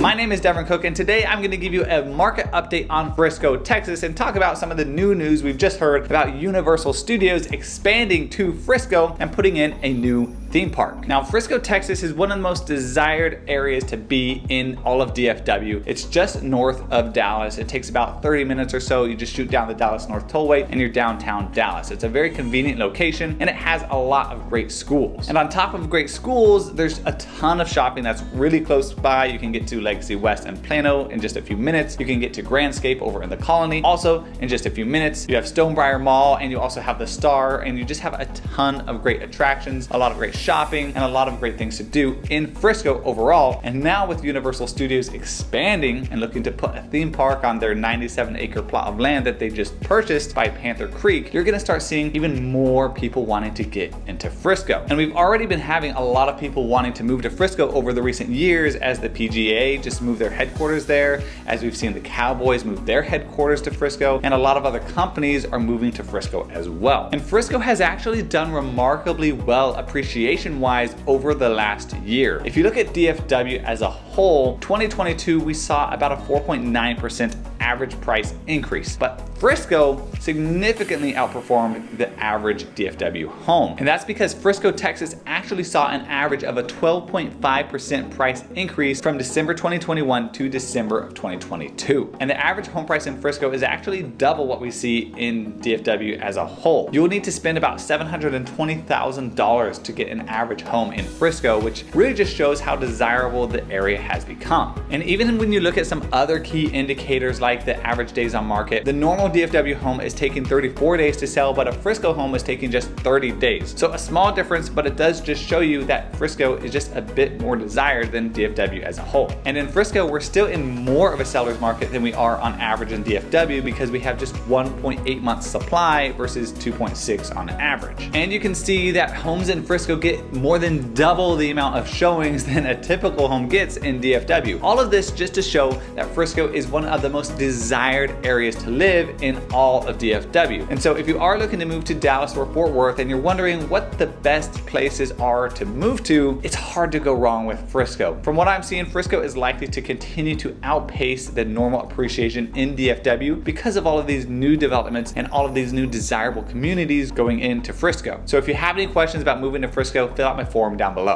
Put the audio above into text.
My name is Devin Cook, and today I'm going to give you a market update on Frisco, Texas, and talk about some of the new news we've just heard about Universal Studios expanding to Frisco and putting in a new theme park. Now, Frisco, Texas is one of the most desired areas to be in all of DFW. It's just north of Dallas. It takes about 30 minutes or so. You just shoot down the Dallas North Tollway and you're downtown Dallas. It's a very convenient location and it has a lot of great schools. And on top of great schools, there's a ton of shopping that's really close by. You can get to Legacy West and Plano in just a few minutes. You can get to Grandscape over in the Colony also in just a few minutes. You have Stonebriar Mall and you also have the Star, and you just have a ton of great attractions, a lot of great shopping, and a lot of great things to do in Frisco overall. And now with Universal Studios expanding and looking to put a theme park on their 97-acre plot of land that they just purchased by Panther Creek, you're gonna start seeing even more people wanting to get into Frisco. And we've already been having a lot of people wanting to move to Frisco over the recent years as the PGA just moved their headquarters there, as we've seen the Cowboys move their headquarters to Frisco, and a lot of other companies are moving to Frisco as well. And Frisco has actually done remarkably well appreciation-wise over the last year. If you look at DFW as a whole, 2022 we saw about a 4.9% average price increase, but Frisco significantly outperformed the average DFW home. And that's because Frisco, Texas actually saw an average of a 12.5% price increase from December 2021 to December of 2022. And the average home price in Frisco is actually double what we see in DFW as a whole. You'll need to spend about $720,000 to get an average home in Frisco, which really just shows how desirable the area has become. And even when you look at some other key indicators like the average days on market, the normal DFW home is taking 34 days to sell, but a Frisco home is taking just 30 days. So a small difference, but it does just show you that Frisco is just a bit more desired than DFW as a whole. And in Frisco, we're still in more of a seller's market than we are on average in DFW because we have just 1.8 months supply versus 2.6 on average. And you can see that homes in Frisco get more than double the amount of showings than a typical home gets in DFW. All of this just to show that Frisco is one of the most desired areas to live in all of DFW. And so if you are looking to move to Dallas or Fort Worth and you're wondering what the best places are to move to, it's hard to go wrong with Frisco. From what I'm seeing, Frisco is likely to continue to outpace the normal appreciation in DFW because of all of these new developments and all of these new desirable communities going into Frisco. So if you have any questions about moving to Frisco, fill out my form down below.